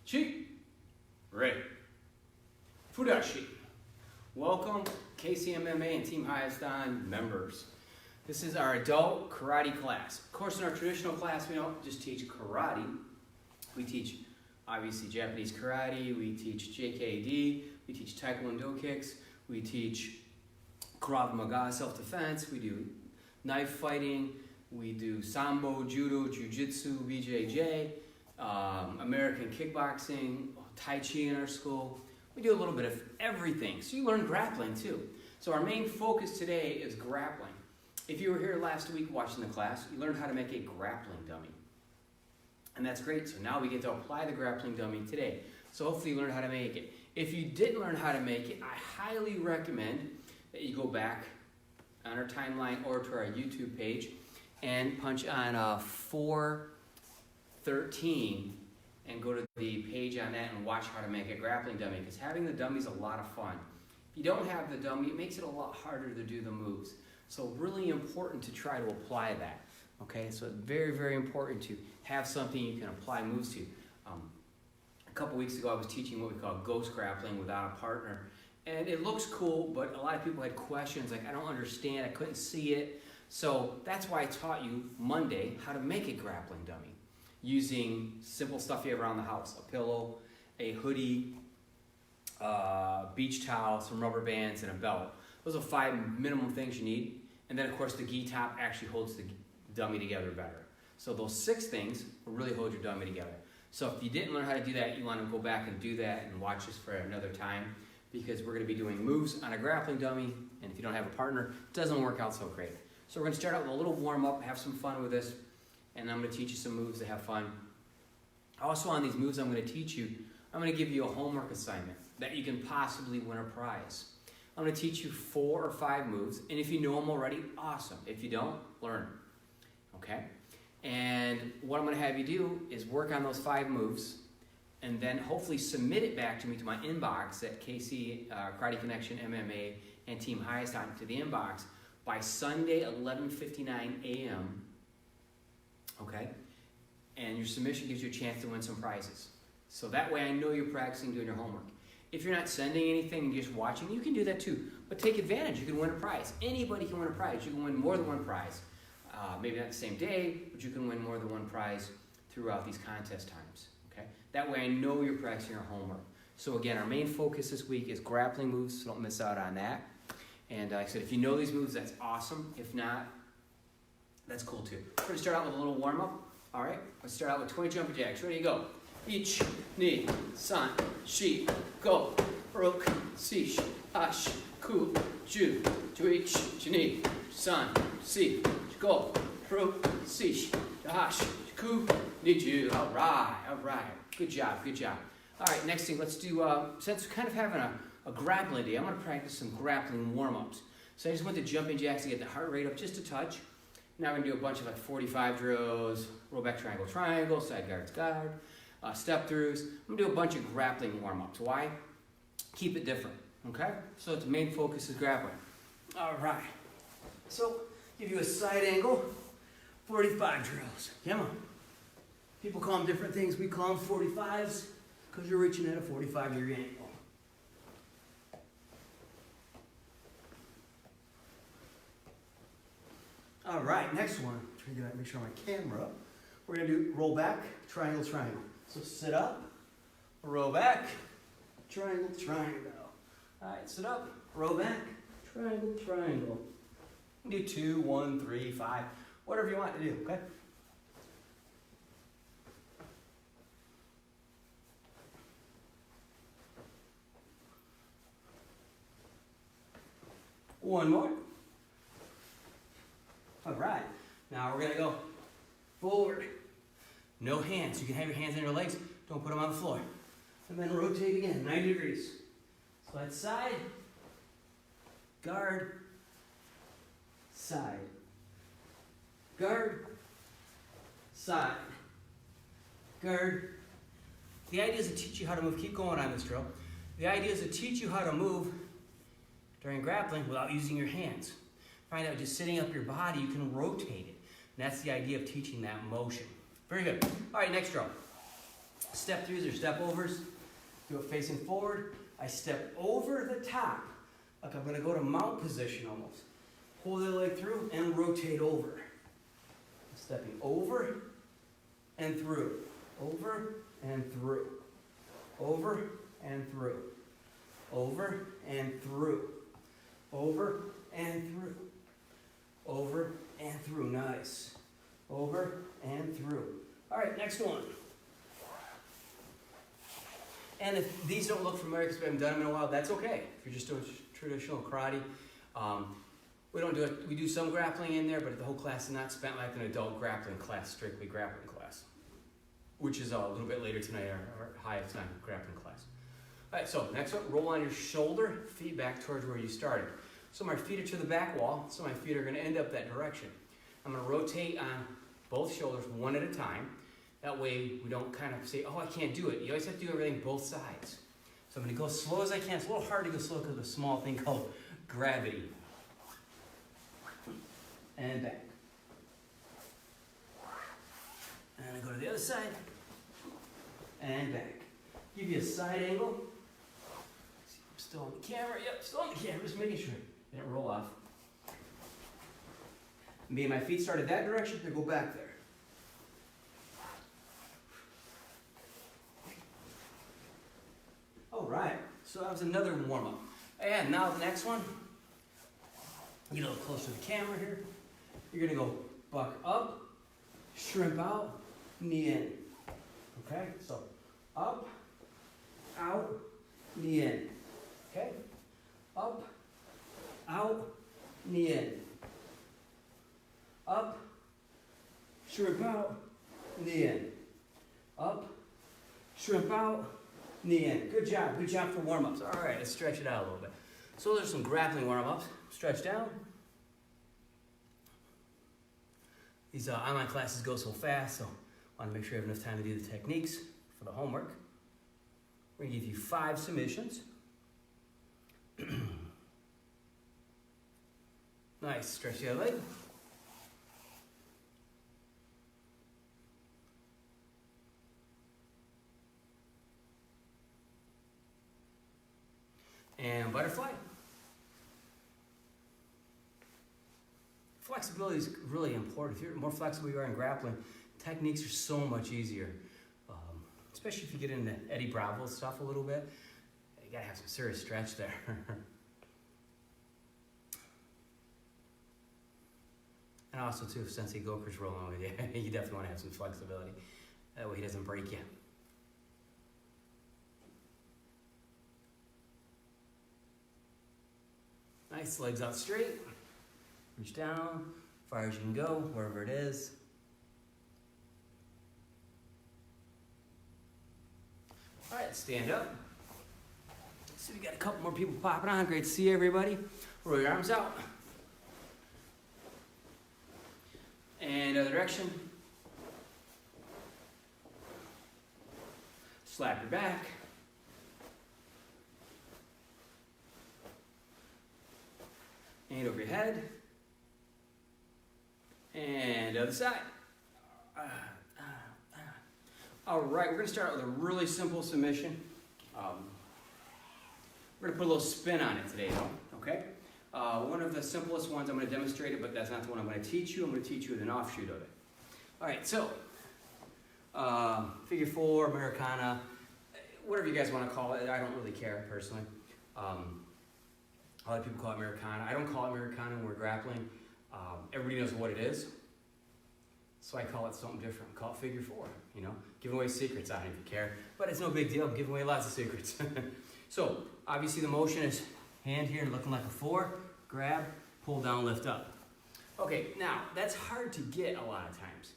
Chi. Ready. Fudashi. Welcome, KCMMA and Team Highest On members. This is our adult karate class. Of course, in our traditional class, we don't just teach karate. We teach, obviously, Japanese karate. We teach JKD. We teach Taekwondo kicks. We teach Krav Maga, self-defense. We do knife fighting. We do Sambo, Judo, Jiu-Jitsu, BJJ, American kickboxing, Tai Chi in our school. We do a little bit of everything. So you learn grappling too. So our main focus today is grappling. If you were here last week watching the class, you learned how to make a grappling dummy. And that's great. So now we get to apply the grappling dummy today. So hopefully you learned how to make it. If you didn't learn how to make it, I highly recommend that you go back on our timeline or to our YouTube page and punch on 413 and go to the page on that and watch how to make a grappling dummy, because having the dummy is a lot of fun. If you don't have the dummy, it makes it a lot harder to do the moves. So really important to try to apply that. Okay, so very, very important to have something you can apply moves to. A couple weeks ago I was teaching what we call ghost grappling without a partner. And it looks cool, but a lot of people had questions like, I don't understand, I couldn't see it. So that's why I taught you Monday how to make a grappling dummy using simple stuff you have around the house. A pillow, a hoodie, beach towel, some rubber bands, and a belt. Those are 5 minimum things you need. And then of course the gi top actually holds the dummy together better. So those 6 things will really hold your dummy together. So if you didn't learn how to do that, you want to go back and do that and watch this for another time, because we're going to be doing moves on a grappling dummy, and if you don't have a partner, it doesn't work out so great. So we're going to start out with a little warm-up, have some fun with this, and I'm going to teach you some moves to have fun. Also on these moves I'm going to teach you, I'm going to give you a homework assignment that you can possibly win a prize. I'm going to teach you 4 or 5 moves, and if you know them already, awesome. If you don't, learn them, okay? And what I'm going to have you do is work on those 5 moves, and then hopefully submit it back to me to my inbox at KC Karate Connection MMA and Team Highest On to the inbox by Sunday 11:59 a.m. Okay? And your submission gives you a chance to win some prizes. So that way I know you're practicing doing your homework. If you're not sending anything and just watching, you can do that too. But take advantage. You can win a prize. Anybody can win a prize. You can win more than one prize. Maybe not the same day, but you can win more than one prize throughout these contest times. Okay? That way I know you're practicing your homework. So again, our main focus this week is grappling moves, so don't miss out on that. And like I said, if you know these moves, that's awesome. If not, that's cool too. We're going to start out with a little warm-up. All right? Let's start out with 20 jumping jacks. Ready to go. Ich, ni, san, shi, go, rok, sish, ash, ku, ju, juich, jini, san, si, go, rok, sish, ash, ku, ni, ju. All right. Good job. All right, next thing, let's do, since we're kind of having a grappling day, I'm going to practice some grappling warm-ups. So I just went to jumping jacks to get the heart rate up just a touch. Now we're going to do a bunch of like 45 drills, roll back triangle, side guards guard, step throughs. I'm going to do a bunch of grappling warm-ups. Why? Keep it different, okay? So the main focus is grappling. All right. So give you a side angle, 45 drills. Come on. People call them different things. We call them 45s because you're reaching at a 45-degree angle. All right, next one. Try to make sure my camera up. We're going to do roll back, triangle. So sit up, roll back, triangle. All right, sit up, roll back, triangle. Do 2, 1, 3, 5, whatever you want to do, okay? One more. All right, now we're gonna go forward. No hands, you can have your hands on your legs, don't put them on the floor. And then rotate again, 90 degrees. Slide side, guard, side, guard, side, guard. The idea is to teach you how to move. Keep going on this drill. The idea is to teach you how to move during grappling without using your hands. Find out just sitting up your body, you can rotate it. And that's the idea of teaching that motion. Very good. All right, next drill. Step throughs or step overs. Do it facing forward. I step over the top. Like I'm gonna go to mount position almost. Pull the leg through and rotate over. Stepping over and through. Over and through. Over and through. Over and through. Over and through. Over and through. Nice. Over and through. All right, next one. And if these don't look familiar because we haven't done them in a while, that's okay. If you're just doing traditional karate, we don't do it. We do some grappling in there, but the whole class is not spent like an adult grappling class, strictly grappling class, which is a little bit later tonight, our highest time grappling class. All right, so next one, roll on your shoulder, feet back towards where you started. So my feet are to the back wall, so my feet are going to end up that direction. I'm going to rotate on both shoulders one at a time. That way we don't kind of say, oh, I can't do it. You always have to do everything both sides. So I'm going to go as slow as I can. It's a little hard to go slow because of a small thing called gravity. And back. And I go to the other side. And back. Give you a side angle. See, I'm still on the camera. Yep, still on the camera. Just making sure it didn't roll off. Maybe my feet started that direction. They go back there. All right. So that was another warm-up. And now the next one. Get a little closer to the camera here. You're going to go buck up, shrimp out, knee in. Okay? So up, out, knee in. Okay? Up, out, knee in. Up, shrimp out, knee in. Up, shrimp out, knee in. Good job. Good job for warm-ups. All right, let's stretch it out a little bit. So those are some grappling warm-ups. Stretch down. These online classes go so fast, so I want to make sure you have enough time to do the techniques for the homework. We're going to give you 5 submissions. Nice. Stretch the other leg. And butterfly. Flexibility is really important. If you're more flexible you are in grappling, techniques are so much easier. Especially if you get into Eddie Bravo stuff a little bit. You gotta have some serious stretch there. And also too, if Sensei Goker's rolling with you, you definitely want to have some flexibility. That way he doesn't break you. Nice, legs out straight. Reach down, as far as you can go, wherever it is. All right, stand up. So we got a couple more people popping on. Great to see everybody. Roll your arms out. And other direction. Slap your back. And over your head. And other side. All right, we're going to start with a really simple submission. We're going to put a little spin on it today, though, okay? One of the simplest ones, I'm going to demonstrate it, but that's not the one I'm going to teach you. I'm going to teach you an offshoot of it. All right, so figure 4, Americana, whatever you guys want to call it. I don't really care, personally. A lot of people call it Americana. I don't call it Americana when we're grappling. Everybody knows what it is. So I call it something different. Call it figure 4, you know. Giving away secrets, I don't even care. But it's no big deal. I'm giving away lots of secrets. So, obviously the motion is hand here looking like a 4. Grab, pull down, lift up. Okay, now, that's hard to get a lot of times.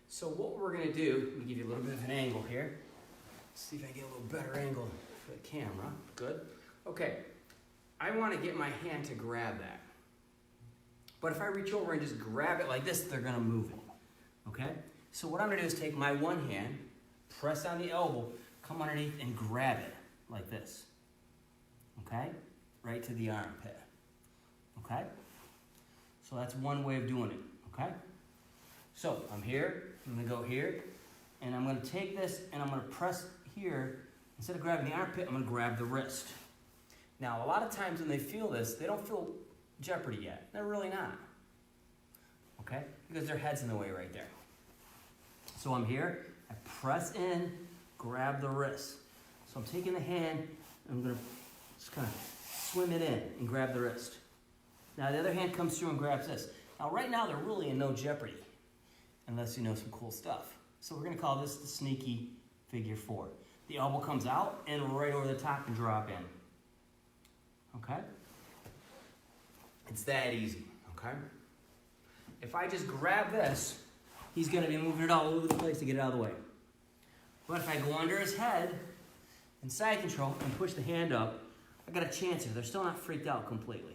So what we're going to do, let me give you a little bit of an angle here. See if I get a little better angle for the camera. Good. Okay, I want to get my hand to grab that. But if I reach over and just grab it like this, they're going to move it. Okay? So what I'm going to do is take my one hand, press on the elbow, come underneath and grab it like this. Okay? Right to the armpit. Okay? So that's one way of doing it. Okay? So I'm here. I'm going to go here. And I'm gonna take this and I'm gonna press here. Instead of grabbing the armpit, I'm gonna grab the wrist. Now, a lot of times when they feel this, they don't feel jeopardy yet. They're really not, okay? Because their head's in the way right there. So I'm here, I press in, grab the wrist. So I'm taking the hand, and I'm gonna just kind of swim it in and grab the wrist. Now the other hand comes through and grabs this. Now right now they're really in no jeopardy, unless you know some cool stuff. So we're gonna call this the sneaky figure four. The elbow comes out and right over the top and drop in. Okay? It's that easy, okay? If I just grab this, he's gonna be moving it all over the place to get it out of the way. But if I go under his head and side control and push the hand up, I got a chance here. They're still not freaked out completely.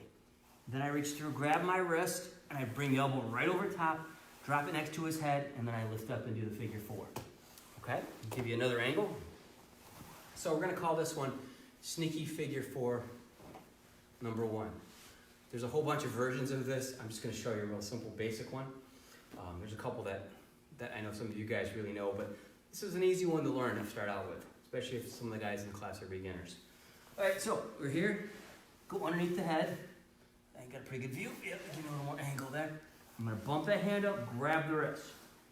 Then I reach through, grab my wrist, and I bring the elbow right over top, drop it next to his head, and then I lift up and do the figure four. Okay? I'll give you another angle. So we're gonna call this one sneaky figure four number one. There's a whole bunch of versions of this. I'm just gonna show you a real simple basic one. There's a couple that I know some of you guys really know, but this is an easy one to learn to start out with, especially if some of the guys in the class are beginners. All right, so we're here, go underneath the head. I got a pretty good view. Yep, give me a little more angle there. I'm gonna bump that hand up, grab the wrist.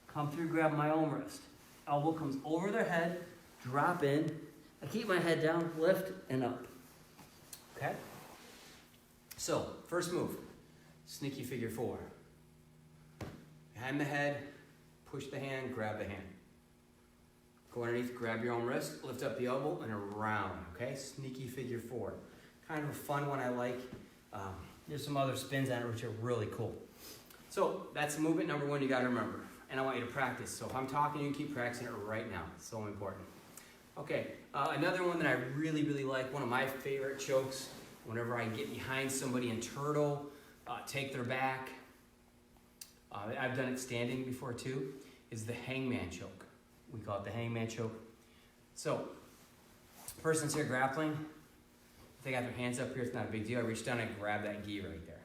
Come through, grab my own wrist. Elbow comes over their head, drop in. I keep my head down, lift, and up. Okay? So, first move, sneaky figure four. Behind the head, push the hand, grab the hand. Go underneath, grab your own wrist, lift up the elbow, and around, okay? Sneaky figure four. Kind of a fun one I like. There's some other spins on it which are really cool. So that's movement number one you gotta remember. And I want you to practice. So if I'm talking, you can keep practicing it right now. It's so important. Okay, another one that I really, really like, one of my favorite chokes, whenever I get behind somebody and turtle, take their back, I've done it standing before too, is the hangman choke. We call it the hangman choke. So, person's here grappling. If they got their hands up here, it's not a big deal. I reach down and grab that gi right there.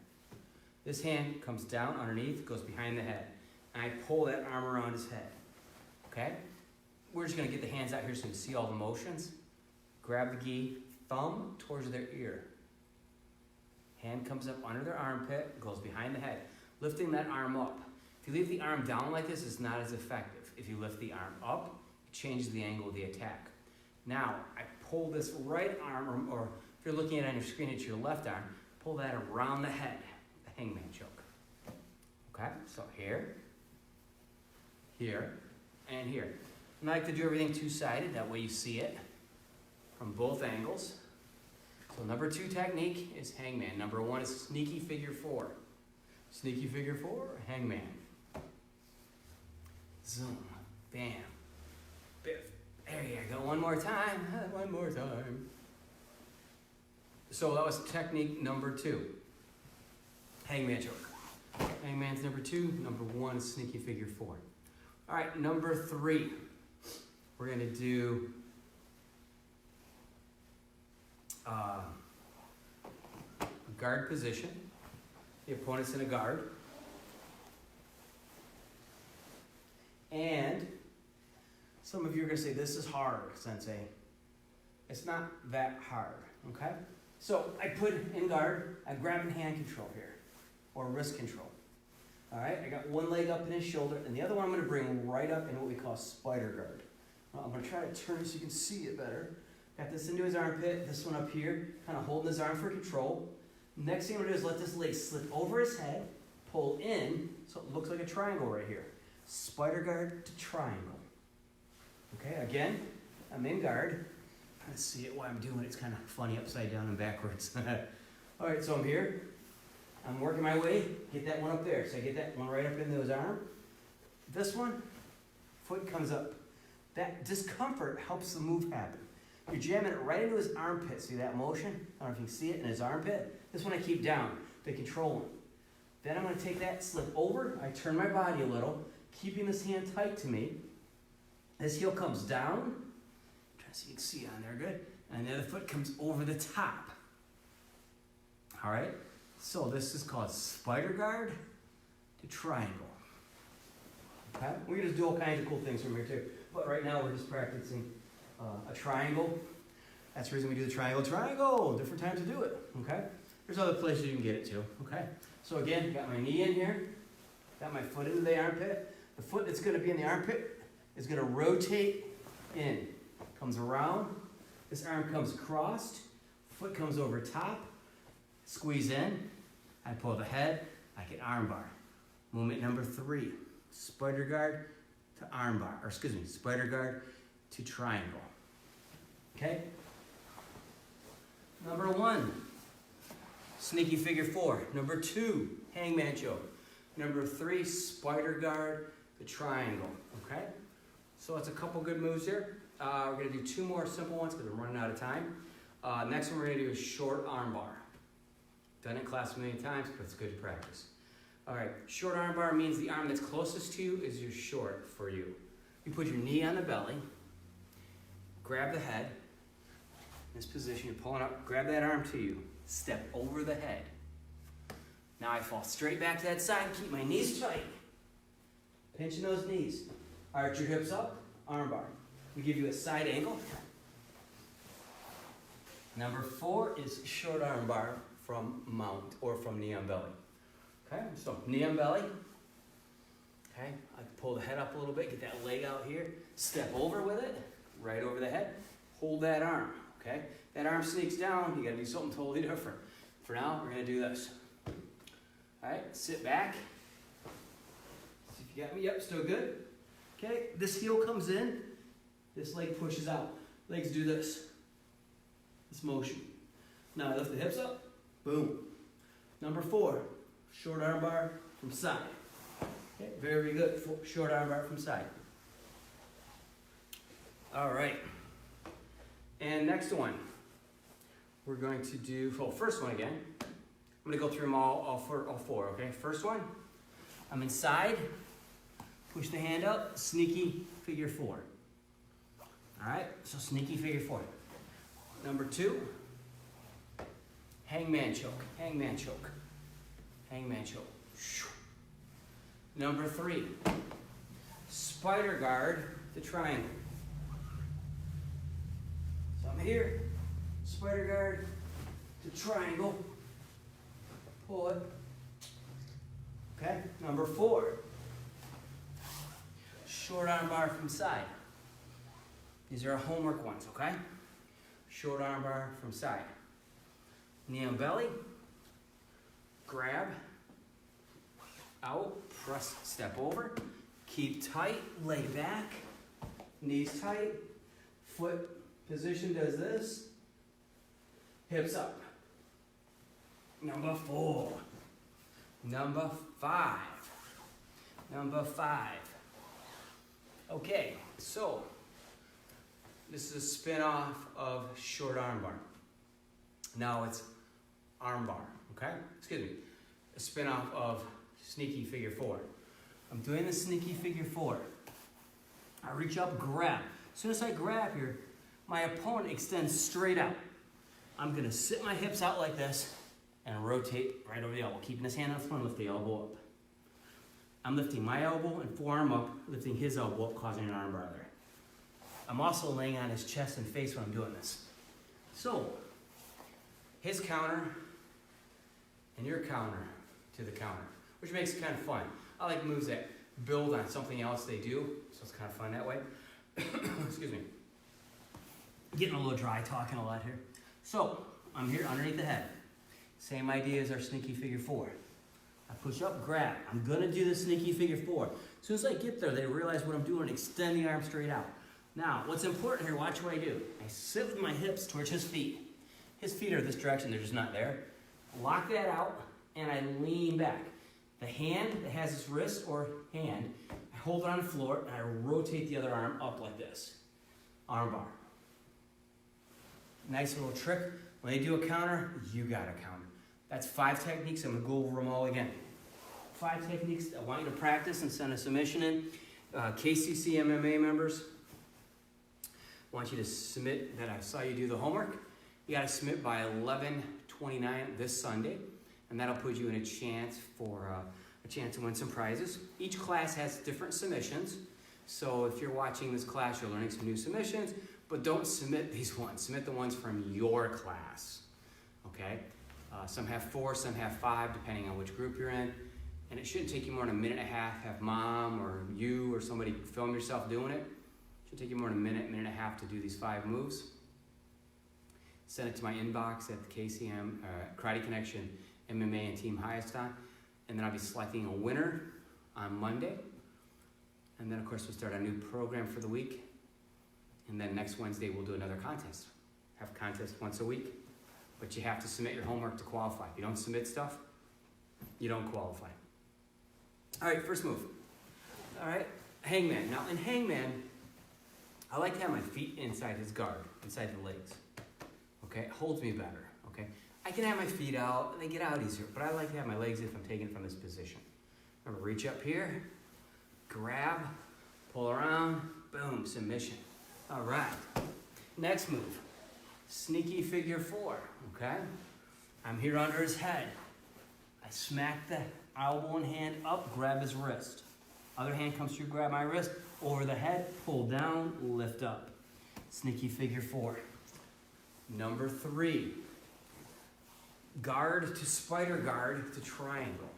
This hand comes down underneath, goes behind the head. And I pull that arm around his head. Okay? We're just gonna get the hands out here so you can see all the motions. Grab the gi, thumb towards their ear. Hand comes up under their armpit, goes behind the head. Lifting that arm up. If you leave the arm down like this, it's not as effective. If you lift the arm up, it changes the angle of the attack. Now, I pull this right arm, or if you're looking at it on your screen, it's your left arm, pull that around the head, the hangman choke. Okay, so here, here, and here. And I like to do everything two-sided, that way you see it from both angles. So number two technique is hangman. Number one is sneaky figure four. Sneaky figure four, hangman. Zoom, bam, biff. There you go, one more time, one more time. So that was technique number two. Hangman choke. Hangman's number two, number one is sneaky figure four. All right, number three. We're gonna do guard position. The opponent's in a guard. And some of you are gonna say, this is hard, Sensei. It's not that hard, okay? So I put in guard, I'm grabbing hand control here, or wrist control. All right, I got one leg up in his shoulder, and the other one I'm gonna bring right up in what we call spider guard. I'm gonna try to turn so you can see it better. Got this into his armpit, this one up here, kind of holding his arm for control. Next thing I'm gonna do is let this leg slip over his head, pull in, so it looks like a triangle right here. Spider guard to triangle. Okay, again, I'm in guard. Let's see it while I'm doing it. It's kind of funny upside down and backwards. All right, so I'm here. I'm working my way. Get that one up there. So I get that one right up into his arm. This one, foot comes up. That discomfort helps the move happen. You're jamming it right into his armpit. See that motion? I don't know if you can see it in his armpit. This one I keep down to control him. Then I'm going to take that, slip over. I turn my body a little, keeping this hand tight to me. This heel comes down. Try to see you can see it on there, good. And the other foot comes over the top. All right? So this is called spider guard to triangle. Okay? We can just do all kinds of cool things from here too. But right now we're just practicing a triangle. That's the reason we do the triangle. Triangle! Different times to do it. Okay? There's other places you can get it to. Okay? So again, got my knee in here. Got my foot into the armpit. The foot that's going to be in the armpit is going to rotate in. Comes around. This arm comes across. Foot comes over top. Squeeze in. I pull the head. I get arm bar. Movement number 3. Spider guard to arm bar. Or excuse me, spider guard to triangle. Okay? Number 1, sneaky figure 4. Number 2, hangman choke. Number 3, spider guard to triangle. Okay? So it's a couple good moves here. We're going to do 2 more simple ones because I'm running out of time. Next one we're going to do is short arm bar. Done it in class a million times, but it's good to practice. All right, short arm bar means the arm that's closest to you is your short for you. You put your knee on the belly, grab the head. In this position, you're pulling up, grab that arm to you, step over the head. Now I fall straight back to that side, keep my knees tight. Pinching those knees. Arch your hips up, arm bar. We give you a side angle. Number 4 is short arm bar from mount or from knee on belly. Okay, so knee on belly. Okay, I pull the head up a little bit, get that leg out here, step over with it, right over the head, hold that arm. Okay, that arm sneaks down, you gotta do something totally different. For now, we're gonna do this. All right, sit back. See if you got me, yep, still good. Okay, this heel comes in, this leg pushes out. Legs do this motion. Now I lift the hips up, boom. Number 4, short arm bar from side. Okay, very good, short arm bar from side. All right. And next one, we're going to do, well, first one again. I'm going to go through them all 4, okay? First one, I'm inside, push the hand up, sneaky figure 4. All right, so sneaky figure 4. Number 2, hangman choke, hangman choke, hangman choke. Number 3, spider guard to triangle. So I'm here, spider guard to triangle, pull it. Okay, number 4, short arm bar from side. These are our homework ones, okay? Short arm bar from side. Knee on belly, grab, out, press, step over, keep tight, lay back, knees tight, foot position does this, hips up. Number 4, number 5, number 5. Okay, so this is a spin-off of short arm bar. Now it's arm bar, okay? Excuse me, a spin-off of sneaky figure 4. I'm doing the sneaky figure 4. I reach up, grab. As soon as I grab here, my opponent extends straight out. I'm gonna sit my hips out like this and rotate right over the elbow, keeping his hand on the front, lift the elbow up. I'm lifting my elbow and forearm up, lifting his elbow up, causing an arm bar there. I'm also laying on his chest and face when I'm doing this. So, his counter and your counter to the counter, which makes it kind of fun. I like moves that build on something else they do, so it's kind of fun that way. Excuse me. Getting a little dry talking a lot here. So, I'm here underneath the head. Same idea as our sneaky figure 4. I push up, grab. I'm gonna do the sneaky figure 4. As soon as I get there, they realize what I'm doing, extend the arm straight out. Now, what's important here, watch what I do. I sit with my hips towards his feet. His feet are this direction, they're just not there. Lock that out, and I lean back. The hand that has his wrist or hand, I hold it on the floor, and I rotate the other arm up like this. Arm bar. Nice little trick. When they do a counter, you got a counter. That's 5 techniques. I'm going to go over them all again. 5 techniques I want you to practice and send a submission in. KCC MMA members, I want you to submit that I saw you do the homework. You got to submit by 11/29 this Sunday, and that'll put you in a chance for a a chance to win some prizes. Each class has different submissions. So if you're watching this class, you're learning some new submissions, but don't submit these ones. Submit the ones from your class, okay? Some have 4, some have 5, depending on which group you're in. And it shouldn't take you more than a minute and a half. Have mom or you or somebody film yourself doing it. It shouldn't take you more than a minute and a half to do these 5 moves. Send it to my inbox at the KCM, Karate Connection, MMA, and Team Highest on. And then I'll be selecting a winner on Monday. And then, of course, we'll start a new program for the week. And then next Wednesday, we'll do another contest. Have a contest once a week. But you have to submit your homework to qualify. If you don't submit stuff, you don't qualify. All right, first move. All right, hangman. Now, in hangman, I like to have my feet inside his guard, inside the legs. Okay, it holds me better, okay? I can have my feet out, and they get out easier, but I like to have my legs if I'm taking from this position. Remember, reach up here, grab, pull around, boom, submission. All right, next move, sneaky figure 4, okay? I'm here under his head. I smack the elbow and hand up, grab his wrist. Other hand comes through, grab my wrist, over the head, pull down, lift up. Sneaky figure 4. Number 3, guard to spider guard to triangle.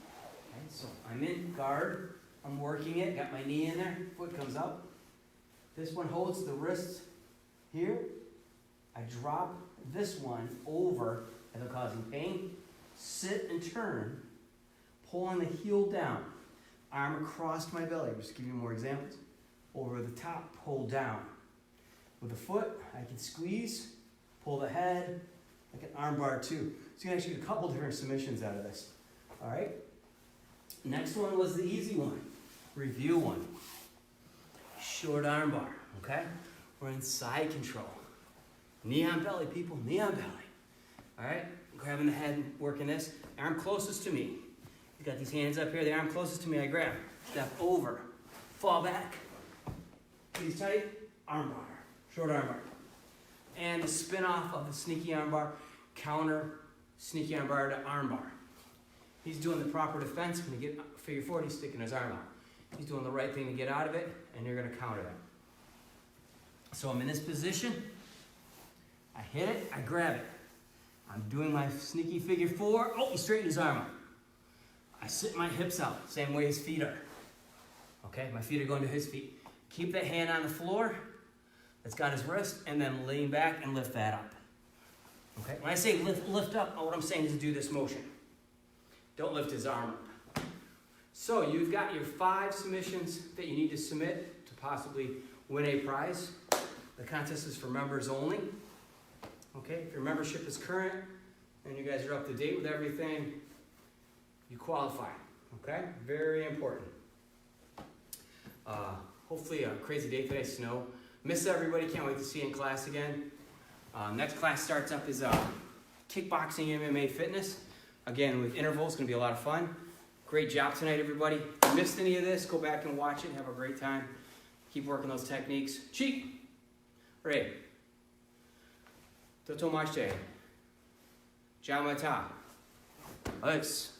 Okay, so I'm in guard, I'm working it, got my knee in there, foot comes up. This one holds the wrist here. I drop this one over as I'm causing pain. Sit and turn, pulling the heel down. Arm across my belly, just give you more examples. Over the top, pull down. With the foot, I can squeeze, pull the head, like an arm bar too. So you can actually get a couple different submissions out of this. All right? Next one was the easy one. Review one. Short arm bar, okay? We're in side control. Knee on belly, people, knee on belly. All right? Grabbing the head and working this. Arm closest to me. You got these hands up here, the arm closest to me, I grab. Step over, fall back. Squeeze tight, arm bar, short arm bar. And the spin off of the sneaky arm bar, counter sneaky arm bar to arm bar. He's doing the proper defense. When you get figure 4, he's sticking his arm out. He's doing the right thing to get out of it, and you're gonna counter that. So I'm in this position, I hit it, I grab it. I'm doing my sneaky figure 4. Oh, he straightened his arm out. I sit my hips out, same way his feet are. Okay, my feet are going to his feet. Keep that hand on the floor that's got his wrist, and then lean back and lift that up. Okay, when I say lift up, what I'm saying is to do this motion. Don't lift his arm up. So you've got your 5 submissions that you need to submit to possibly win a prize. The contest is for members only. Okay, if your membership is current and you guys are up to date with everything, you qualify. Okay, very important. Hopefully a crazy day today, snow. Miss everybody, can't wait to see you in class again. Next class starts up is kickboxing, MMA, fitness. Again, with intervals, gonna be a lot of fun. Great job tonight, everybody. If you missed any of this, go back and watch it. Have a great time. Keep working those techniques. Chi! Ray. Toto Machte. Jamata. Alex.